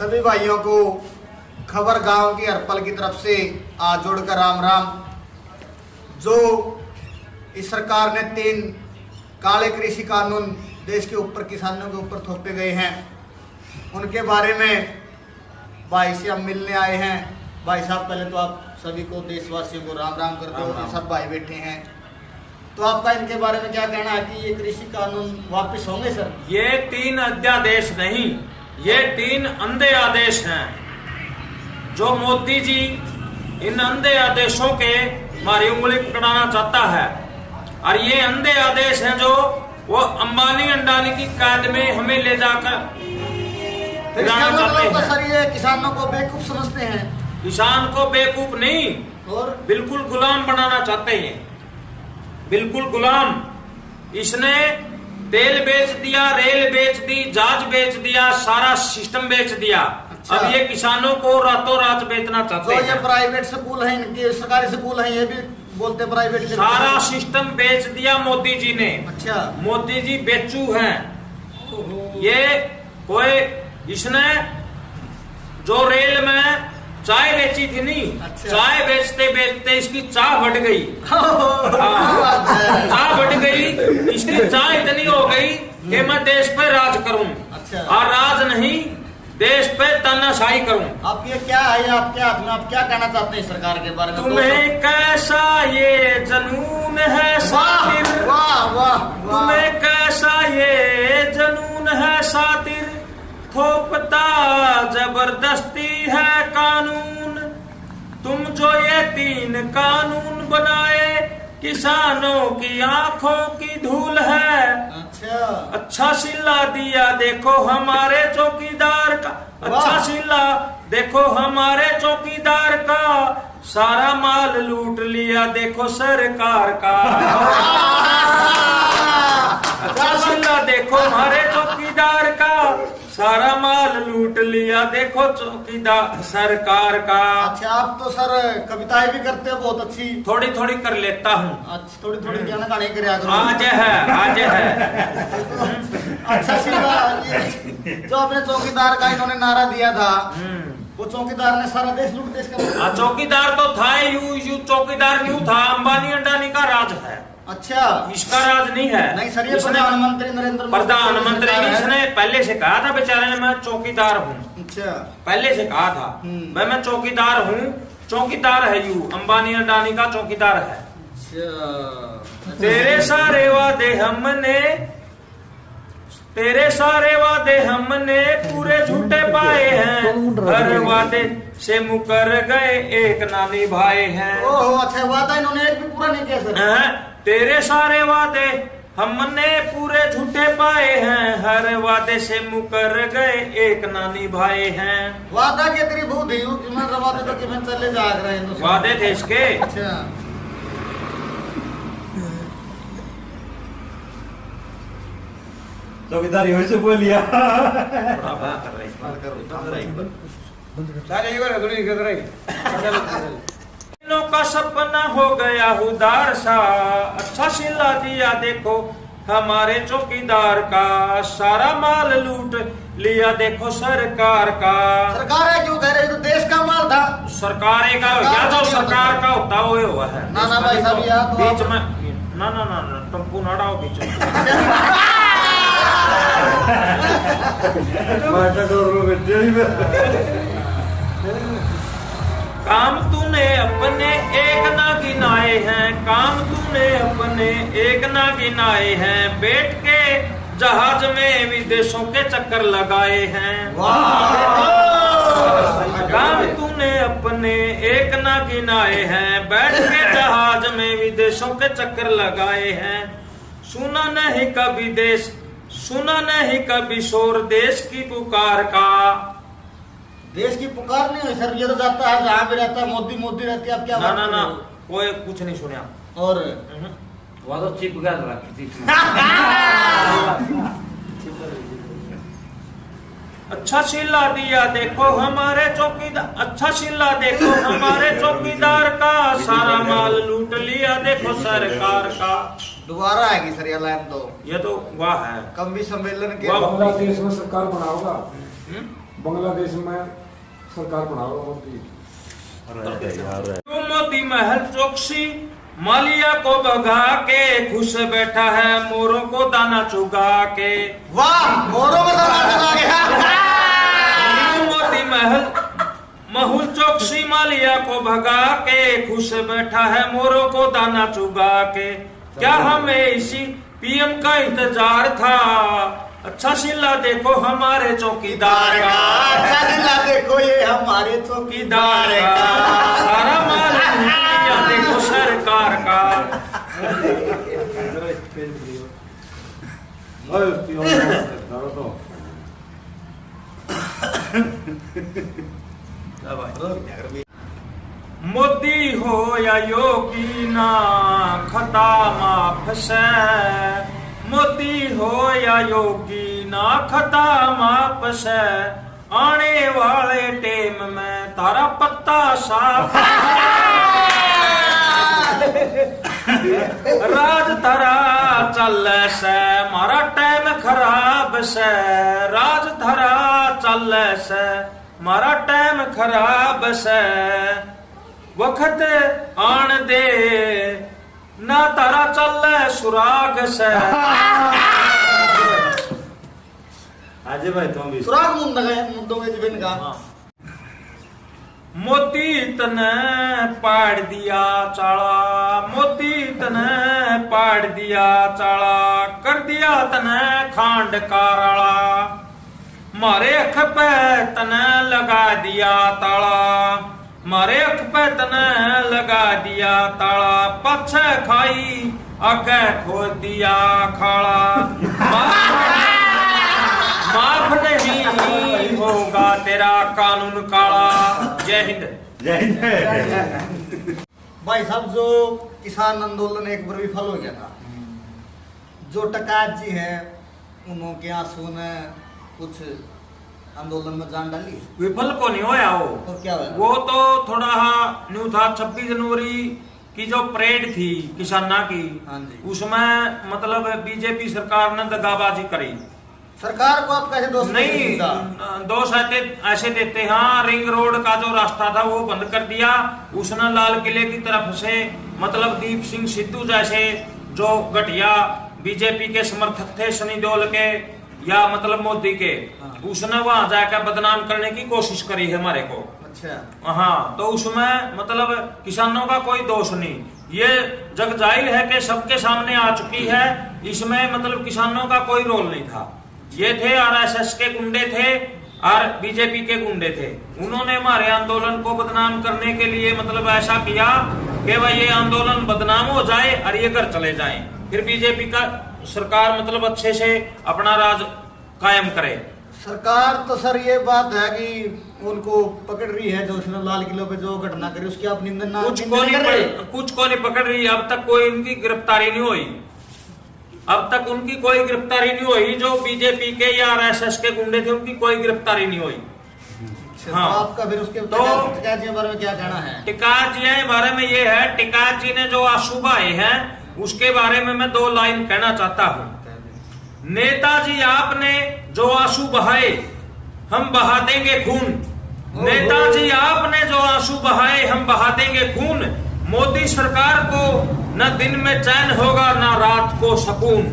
सभी भाइयों को खबर गांव की हरपल की तरफ से आज जोड़कर राम राम। जो इस सरकार ने 3 काले कृषि कानून देश के ऊपर किसानों के ऊपर थोपे गए हैं, उनके बारे में भाई से हम मिलने आए हैं। भाई साहब, पहले तो आप सभी को देशवासियों को राम राम करते हो। सब भाई बैठे हैं, तो आपका इनके बारे में क्या कहना है कि ये कृषि कानून वापस होंगे? सर, ये 3 अध्यादेश नहीं, ये 3 अंधे आदेश हैं जो मोदी जी इन अंधे आदेशों के हमारी उंगली पकड़ाना चाहता है। और ये अंधे आदेश हैं जो वो अंबानी अंडानी की कैद में हमें ले जाकर गिराना चाहते हैं। सर, ये किसानों को बेवकूफ समझते हैं। किसान को बेवकूफ नहीं और बिल्कुल गुलाम बनाना चाहते हैं, बिल्कुल गुलाम। इसने तेल बेच दिया, रेल बेच दी, जहाज बेच दिया, सारा सिस्टम बेच दिया। अच्छा। अब ये किसानों को रातों रात बेचना चाहते हैं। ये प्राइवेट स्कूल है, इनके सरकारी स्कूल है, ये भी बोलते प्राइवेट। सारा सिस्टम बेच दिया मोदी जी ने। अच्छा, मोदी जी बेचू हैं। ये कोई इसने जो रेल में चाय बेची थी नहीं, अच्छा। चाय बेचते बेचते इसकी चाह बढ़ गई। चाह बढ़ गई, इसकी चाह इतनी हो गई कि मैं देश पे राज करूं। अच्छा। और राज नहीं, देश पे तानाशाही करूं। आप ये क्या है, आपके हाथ में, आप क्या कहना चाहते हैं सरकार के बारे में? तुम्हें कैसा ये जनून है सातिर, वाह वाह, तुम्हें कैसा ये जनून है सातिर, थोपता जबरदस्ती है कानून। तुम जो ये 3 कानून बनाए, किसानों की आंखों की धूल है। अच्छा सिला दिया देखो हमारे चौकीदार का, अच्छा सिला देखो हमारे चौकीदार का, सारा माल लूट लिया देखो सरकार का। अच्छा सिला देखो हमारे चौकीदार का, सारा माल लूट लिया देखो चौकीदार सरकार का। अच्छा, आप तो सर कविताएं भी करते हो, बहुत अच्छी। थोड़ी थोड़ी कर लेता हूँ। अच्छा, थोड़ी थोड़ी क्या ना गाने कर आज है। अच्छा सिला, जो अपने चौकीदार का इन्होंने नारा दिया था, वो चौकीदार ने सारा देश लूट देश का। चौकीदार तो था, यू चौकीदार न्यू था, अंबानी अंडानी का राज है। अच्छा, इसका राज नहीं है। नहीं सर, ये प्रधानमंत्री नरेंद्र मोदी, प्रधानमंत्री इसने पहले से कहा था बेचारे ने, मैं चौकीदार हूँ। अच्छा, पहले से कहा था मैं चौकीदार हूँ। चौकीदार है यू, अंबानी अंडानी का चौकीदार है। तेरे सारे वादे हमने पूरे झूठे पाए हैं, हर वादे से मुकर गए एक ना निभाए हैं। ओह, अच्छा, वादा इन्होंने एक भी पूरा नहीं किया सर। तेरे सारे वादे हमने पूरे झूठे पाए हैं, हर वादे से मुकर गए एक ना निभाए हैं। वादा के तेरी भूत ही हूँ, वादे तो कि मैं चले जाग रहे हैं। वादे थे इसके। अच्छा, चौकीदार यही से बोलिया। का सपना हो गया उदार सा, अच्छा सिला दिया देखो हमारे चौकीदार का, सारा माल लूट लिया देखो सरकार का। सरकार है क्यों कह रहे, तो देश का माल था। सरकार का क्या, जो सरकार का होता वो हुआ है। ना भाई साहब, यहाँ बीच में ना टम्पू ना डाओ बीच में। काम तूने अपने एक ना गिनाए हैं, काम तूने अपने एक ना गिनाए हैं, बैठ के जहाज में विदेशों के चक्कर लगाए हैं। काम तूने अपने एक ना गिनाए हैं, बैठ के जहाज में विदेशों के चक्कर लगाए हैं। सुना नहीं कभी देश, सुना नहीं कभी शोर देश की पुकार का। देश की पुकार नहीं हुई सर, ये तो जाता है जहाँ भी रहता है, मोदी मोदी रहती है। आप क्या ना कोई कुछ नहीं सुना। और वहाँ तो चिप गया अच्छा सिला दिया देखो हमारे चौकीदार, अच्छा सिला देखो हमारे चौकीदार का, सारा माल लूट लिया देखो सरकार का। दोबारा आएगी सर ये लाइन तो। ये तो वाह है। कम भी सम्मेलन के पूरा देश में सरकार बनाओगा, बांग्लादेश में सरकार बनाओ मोदी। मोती महल चौकसी मालिया को भगा के खुश बैठा है मोरों को दाना चुगा के। वाह, मोरों को दाना चुगा के। मोती महल चौकसी मालिया को भगा के खुश बैठा है मोरों को दाना चुगा के। क्या हमें इसी पीएम का इंतजार था? अच्छा सिला देखो हमारे चौकीदार का, अच्छा सिला देखो ये हमारे चौकीदार का, सारा माल लूटिया देखो सरकार का। मोदी हो या योगी ना खता माफ से, मोदी हो या योगी ना खता माफ से, आने वाले टेम में तारा पत्ता साफ। राज धरा चल से मारा टाइम खराब से, राज धरा चल से मारा टाइम खराब से, वक्त आन दे ना तारा चल सुराग से। आज भाई तुम भी सुराग मुद्दों के जीवन का। मोदी तने पाड़ दिया चाला, मोदी तने पाड़ दिया चाला, कर दिया तने खांड काराला, मारे अख पे तने लगा दिया ताला, मारे अख पे तने लगा दिया ताला, पछे खाई आगे खो दिया खाला। माफ नहीं होगा तेरा कानून काला। जय हिंद। जय हिंद। भाई साहब, जो किसान आंदोलन एक बार विफल हो गया था, जो टकायत जी है उनके आंसू ने कुछ आंदोलन में जान डाली। विफल को नहीं होया वो, तो क्या हुआ? वो तो थोड़ा न्यू था। 26 जनवरी की जो परेड थी किसाना की, हाँ जी। उसमें मतलब बीजेपी सरकार ने दगाबाजी करी। सरकार को आप कैसे दोष नहीं, दोष ऐसे देते हैं। हाँ, रिंग रोड का जो रास्ता था वो बंद कर दिया उसने लाल किले की तरफ से। मतलब दीप सिंह सिद्धू जैसे जो घटिया बीजेपी के समर्थक थे, सनी देओल के या मतलब मोदी के, उसने वहां जाकर बदनाम करने की कोशिश करी है हमारे को। अच्छा। हाँ, तो उसमें मतलब किसानों का कोई दोष नहीं। ये जग जाहिर है कि सबके सामने आ चुकी है। इसमें मतलब किसानों का कोई रोल नहीं था। ये थे आरएसएस के गुंडे थे और बीजेपी के गुंडे थे। उन्होंने हमारे आंदोलन को बदनाम करने के लिए मतलब ऐसा किया कि भाई ये आंदोलन बदनाम हो जाए और ये घर चले जाएं, फिर बीजेपी का सरकार मतलब अच्छे से अपना राज कायम करे। सरकार तो सर ये बात है कि उनको पकड़ रही है, जो उसने लाल किले पे जो घटना करी उसकी आप निंदन कुछ को नहीं पकड़ रही। अब तक कोई इनकी गिरफ्तारी नहीं हुई। अब तक उनकी कोई गिरफ्तारी नहीं हुई। जो बीजेपी के या आरएसएस के गुंडे थे उनकी कोई गिरफ्तारी नहीं हुई। हाँ। तो आपका फिर उसके टिकायत जी के बारे में क्या कहना है? टिकायत जी के बारे में ये है, टिकायत जी ने जो आंसू बहाए हैं उसके बारे में मैं 2 लाइन कहना चाहता हूँ। नेताजी आपने जो आंसू बहाए हम बहा देंगे खून। नेताजी आपने जो आंसू बहाए हम बहा देंगे खून। मोदी सरकार को न दिन में चैन होगा न रात को सुकून।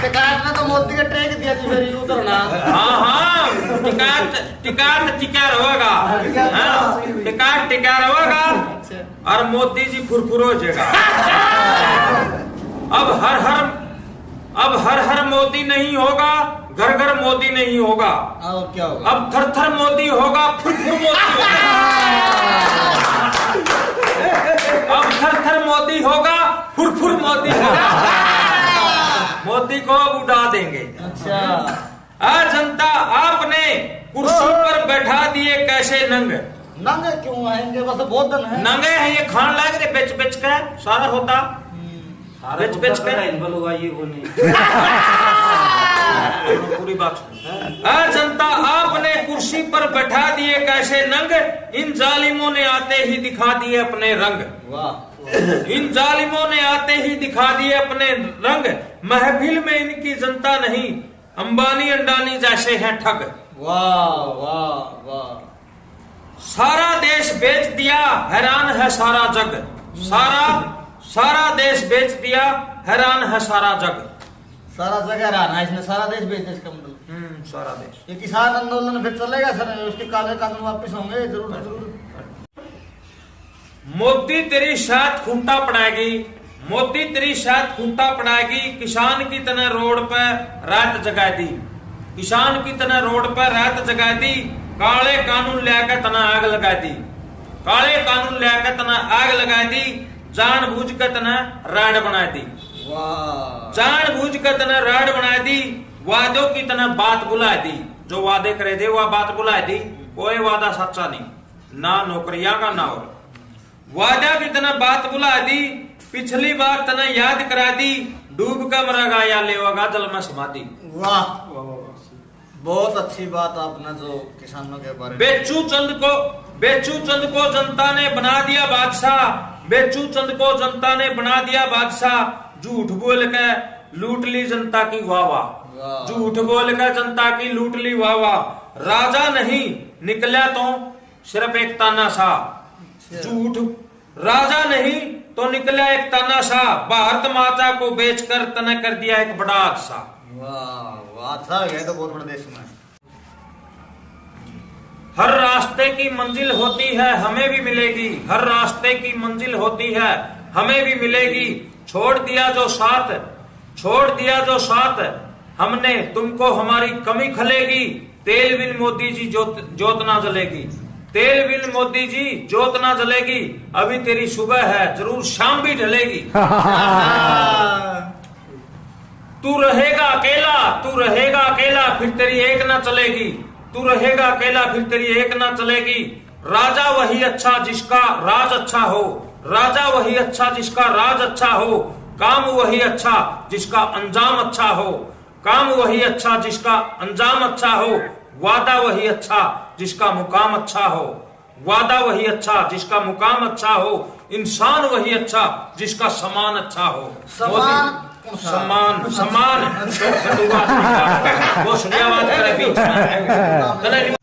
टिकायत ने तो मोदी के ट्रेक दिया जी मेरी उधर ना। हाँ, टिकायत टिका रहेगा, टिकायत टिका रहेगा और मोदी जी फुरफुर हो जाएगा। अब हर हर मोदी नहीं होगा, घर घर मोदी नहीं होगा। और क्या होगा? अब थर थर मोदी होगा, फुरफुर मोदी होगा। अब थर थर मोदी होगा, फुरफुर मोदी होगा। मोदी को अब उड़ा देंगे। अच्छा। आज जनता आपने कुर्सी पर बैठा दिए कैसे नंग। नंगे क्यों आएंगे? बस बहुत दिन है। नंगे हैं ये, खान लाग रहे बेच बेच के सारा होता बेच बेच के। पूरी बात जनता आपने कुर्सी पर बैठा दिए कैसे नंग। इन जालिमों ने आते ही दिखा दिए अपने रंग। वाह। इन जालिमों ने आते ही दिखा दिए अपने रंग। महफिल में इनकी जनता नहीं, अंबानी अंडानी जैसे हैं ठग। वाह वाह वाह। सारा देश बेच दिया, हैरान है सारा जग। सारा देश बेच दिया, हैरान है सारा जग। सारा जगह रहना, इसने सारा देश बेच दिया, इसका मतलब सारा देश। ये किसान आंदोलन फिर चलेगा सर, उसके काले कानून वापस होंगे जरूर जरूर। मोदी तेरी शायद खूंटा पड़ाएगी, मोदी तेरी शायद खूंटा पड़ाएगी। किसान की तरह रोड पर रात जगा दी, किसान की तरह रोड पर रात जगा दी। काले कानून लेकर तना आग लगा दी, काले कानून लेकर तना आग लगा दी। जानबूझ कर तना राड बना दी, वाह। जानबूझ कर तना राड बना दी। वादों की तरह बात बुला दी, जो वादे करे थे वह बात बुला दी। कोई वादा सच्चा नहीं, ना नौकरियां का ना और वादा की तरह बात बुला दी। पिछली बात तना याद करा दी, डूब कर मरेगा या लेवागा जल में समाधि। वाह, बहुत अच्छी बात आपने जो किसानों के बारे में। बेचू चंद को जनता ने बना दिया बादशाह, बेचू चंद को जनता ने बना दिया बादशाह। झूठ बोल के लूट ली जनता की वाह वाह, झूठ बोल के जनता की लूट ली वाह वाह। राजा नहीं निकला तो सिर्फ एक तानाशाह, झूठ राजा नहीं तो निकला एक तानाशाह। भारत माता को बेचकर तने कर दिया एक बड़ा हादसा। वाह वाह, अच्छा हो गया तो बहुत बड़ा देश में। हर रास्ते की मंजिल होती है, हमें भी मिलेगी। हर रास्ते की मंजिल होती है, हमें भी मिलेगी। छोड़ दिया जो साथ, छोड़ दिया जो साथ हमने, तुमको हमारी कमी खलेगी। तेल बिन मोदी जी जोत ना जलेगी, तेल बिन मोदी जी जोत ना जलेगी। अभी तेरी सुबह है, जरूर शाम भी ढलेगी। तू रहेगा अकेला, तू रहेगा अकेला, फिर तेरी एक ना चलेगी। तू रहेगा अकेला, फिर तेरी एक ना चलेगी। राजा वही अच्छा जिसका राज अच्छा हो, राजा वही अच्छा जिसका राज अच्छा हो। काम वही अच्छा जिसका अंजाम अच्छा हो, काम वही अच्छा जिसका अंजाम अच्छा हो। वादा वही अच्छा जिसका मुकाम अच्छा हो, वादा वही अच्छा जिसका मुकाम अच्छा हो। इंसान वही अच्छा जिसका समान अच्छा हो। सम्मान सम्मान वो सुनिया बात करे बीच में।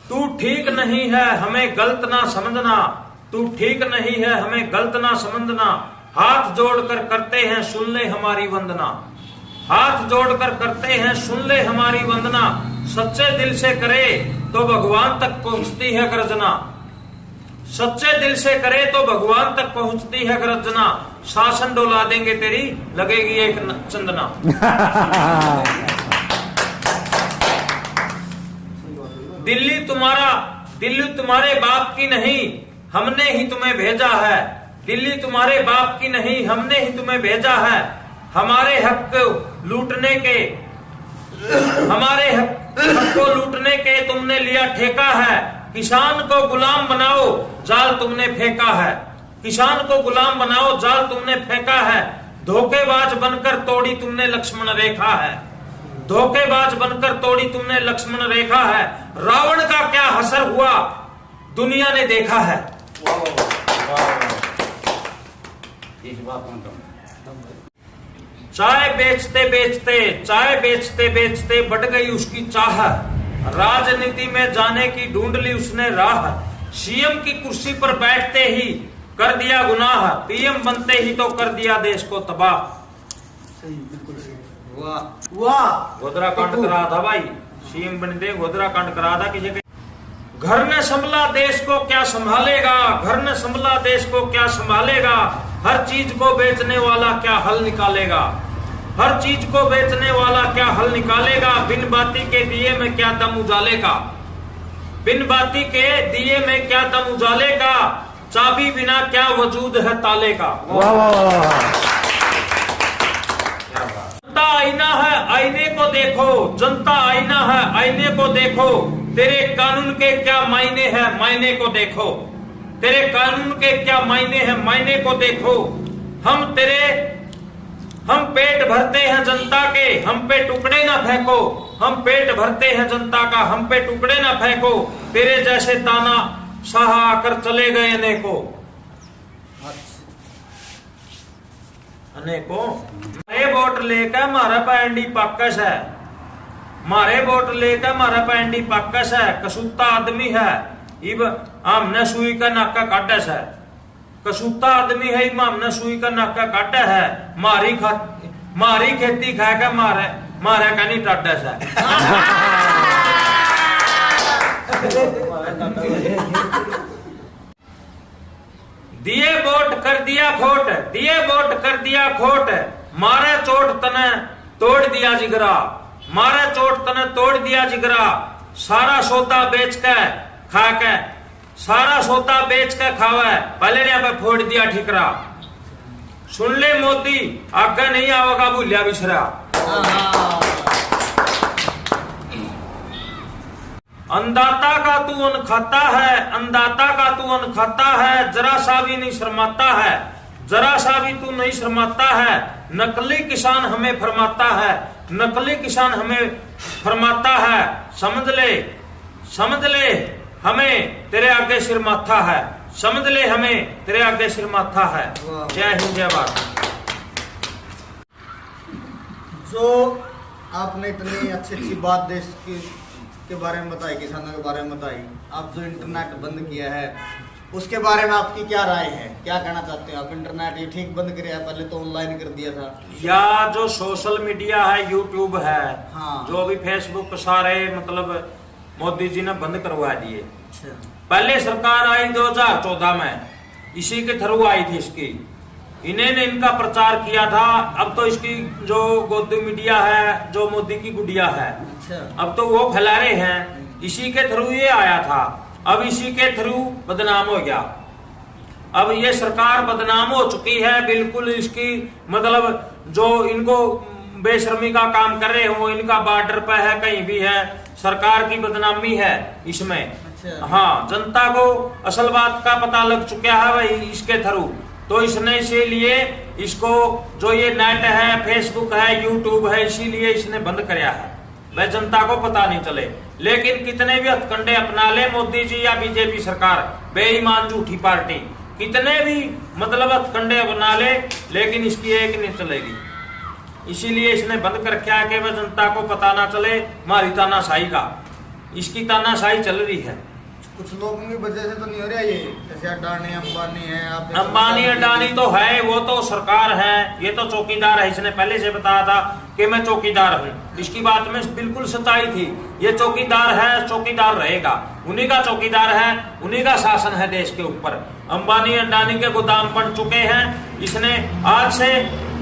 तू ठीक नहीं है हमें गलत ना समझना, तू ठीक नहीं है हमें गलत ना समझना। हाथ जोड़कर करते हैं सुन ले हमारी वंदना, हाथ जोड़कर करते हैं सुन ले हमारी वंदना। सच्चे दिल से करे तो भगवान तक पहुंचती है गर्जना, सच्चे दिल से करे तो भगवान तक पहुंचती है गर्जना। शासन डोला देंगे तेरी लगेगी एक चंदना। दिल्ली तुम्हारे बाप की नहीं, हमने ही तुम्हें भेजा है। दिल्ली तुम्हारे बाप की नहीं, हमने ही तुम्हें भेजा है। हमारे हक लूटने के, हमारे हक को लूटने के तुमने लिया ठेका है। किसान को गुलाम बनाओ जाल तुमने फेंका है, किसान को गुलाम बनाओ जाल तुमने फेंका है। धोखेबाज बनकर तोड़ी तुमने लक्ष्मण रेखा है, धोखेबाज बनकर तोड़ी तुमने लक्ष्मण रेखा है। रावण का क्या हसर हुआ दुनिया ने देखा है। चाय बेचते बेचते, चाय बेचते बेचते बढ़ गई उसकी चाह। राजनीति में जाने की ढूंढ ली उसने राह। सीएम की कुर्सी पर बैठते ही कर दिया गुनाह, पीएम बनते ही तो कर दिया देश को तबाह। वाह वाह, गोधरा कांड करा था भाई, सीएम बनते गोधरा कांड करा था किसी के। घर ने संभला देश को क्या संभालेगा, घर ने संभला देश को क्या संभालेगा। हर चीज को बेचने वाला क्या हल निकालेगा, हर चीज को बेचने वाला क्या हल निकालेगा। बिन बाती के दिए में क्या दम उजालेगा, बिन बाती के दिए में क्या दम उजालेगा। चाबी बिना क्या वजूद है ताले का। जनता आईना है आईने को देखो, जनता आईना है आईने को देखो। तेरे कानून के क्या मायने हैं मायने को देखो, तेरे कानून के क्या मायने हैं मायने को देखो। हम पेट भरते हैं जनता के, हम पे टुकड़े ना फेंको। हम पेट भरते हैं जनता का, हम पे टुकड़े ना फेंको। तेरे जैसे ताना शाह आकर चले गए अनेकों, अनेकों। ये वोट लेकर हमारा पैंडी पाकस है, मारे वोट लेकर मारा पैंडी पक्कस है, कसूता आदमी है, इब हमने सुई का नाका काटस है, कसूता आदमी है, इब हमने सुई का नाका काटा है, मारी खेती खा के मारे का नहीं टाटस है। दिए वोट कर दिया खोट, दिए वोट कर दिया खोट, मारे चोट तने तोड़ दिया जिगरा, मारे चोट तने तोड़ दिया जिगरा, सारा सौदा बेच के खा के, सारा सौदा बेच के खावे, पहले ने पे फोड़ दिया ठिकरा। सुन ले मोदी, आगे नहीं आवेगा भूलिया बिछरा। अन्नदाता का तू अन्न खाता है, अन्नदाता का तू अन्न खाता है, जरा सा भी नहीं शर्माता है, जरा सा भी तू नहीं शर्माता है, नकली किसान हमें फरमाता है, नकली किसान हमें फरमाता है, समझ ले हमें तेरे आगे सिर माथा है, समझ ले हमें तेरे आगे सिर माथा है। जय हिंद जय भारत। जो आपने इतनी अच्छी बात देश के बारे में बताई, किसानों के बारे में बताई, आप जो इंटरनेट बंद किया है उसके बारे में आपकी क्या राय है, क्या कहना चाहते हैं आप? इंटरनेट ये ठीक बंद किया है, पहले तो ऑनलाइन कर दिया था। या जो सोशल मीडिया है, यूट्यूब है, हाँ। जो भी फेसबुक सारे मतलब मोदी जी ने बंद करवा दिए। अच्छा। पहले सरकार आई 2014 में, इसी के थ्रू आई थी इसकी, इन्होंने इनका प्रचार किया था। अब तो इसकी जो गोदी मीडिया है, जो मोदी की गुड़िया है, अच्छा। अब तो वो फैला रहे हैं, इसी के थ्रू ये आया था, अब इसी के थ्रू बदनाम हो गया। अब ये सरकार बदनाम हो चुकी है बिल्कुल। इसकी मतलब जो इनको बेशर्मी का काम कर रहे हो, इनका बॉर्डर पे है, कहीं भी है, सरकार की बदनामी है इसमें। अच्छा। हाँ, जनता को असल बात का पता लग चुका है भाई इसके थ्रू, तो इसने इसीलिए इसको जो ये नेट है, फेसबुक है, यूट्यूब है, इसीलिए इसने बंद कराया है, वह जनता को पता नहीं चले। लेकिन कितने भी हथकंडे अपना ले मोदी जी या बीजेपी सरकार, बेईमान झूठी पार्टी, कितने भी मतलब हथकंडे अपना ले, लेकिन इसकी एक नहीं चलेगी। इसीलिए इसने बंद कर रखा है कि वह जनता को पता ना चले हमारी तानाशाही का। इसकी तानाशाही चल रही है। कुछ लोगों की वजह से तो नहीं हो रहा ये, जैसे अडानी अंबानी है, आप अंबानी अडानी तो है, वो तो सरकार है, ये तो चौकीदार है। इसने पहले से बताया था कि मैं चौकीदार हूँ, इसकी बात में बिल्कुल सच्चाई थी। ये चौकीदार है, चौकीदार रहेगा, उन्हीं का चौकीदार है, उन्हीं का शासन है देश के ऊपर। अंबानी अडानी के गोदाम बन चुके हैं। इसने आज से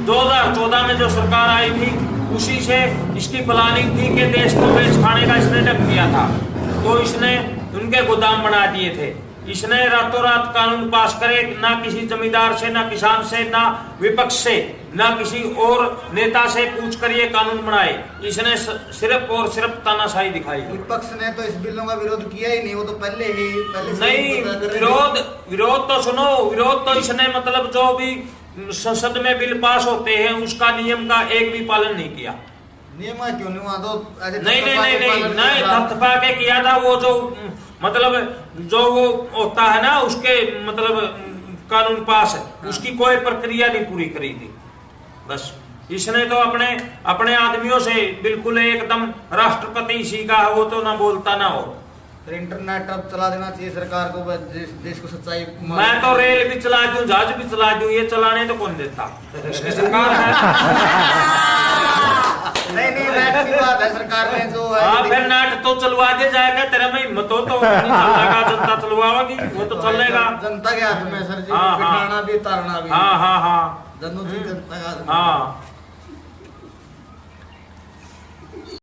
2014 में जो सरकार आई थी, उसी से इसकी प्लानिंग थी कि देश को बेच खाने का इसने ढक दिया था, तो इसने उनके गोदाम बना दिए थे। इसने रातों रात कानून पास करे, ना किसी जमींदार से, ना किसान से, ना विपक्ष से, ना किसी और नेता से पूछ कर ये कानून बनाए। इसने सिर्फ और सिर्फ तानाशाही दिखाई। विपक्ष ने तो इस बिलों का विरोध किया ही नहीं, वो तो पहले से नहीं, विरोध तो सुनो, विरोध तो इसने मतलब जो भी संसद में बिल पास होते हैं उसका नियम का एक भी पालन नहीं किया। नियम क्यों नहीं हुआ? तो नहीं थपथपा के किया था। वो जो मतलब जो वो होता है ना, उसके मतलब कानून पास है, उसकी कोई प्रक्रिया नहीं पूरी करी थी। बस इसने तो अपने आदमियों से बिल्कुल एकदम राष्ट्रपति इसी का है, वो तो ना बोलता ना हो। फिर इंटरनेट अब चला देना चाहिए सरकार को, देश को सच्चाई। मैं तो रेल भी चला दूं, जहाज भी चला दूं, ये चलाने तो कौन देता? इसकी सरकार है। नहीं नेट की बात है, सरकार ने जो है। हाँ, फिर नेट तो चलवा दिया जाएगा, तेरा में हिम्मत हो तो नहीं चलेगा, जनता चलवाएगी, वो तो चलेगा। जनता के हाथ में सर जी, हाँ, बिठाना भी, तारना भी। हाँ, दोनों चीज जनता के हाथ में। हाँ।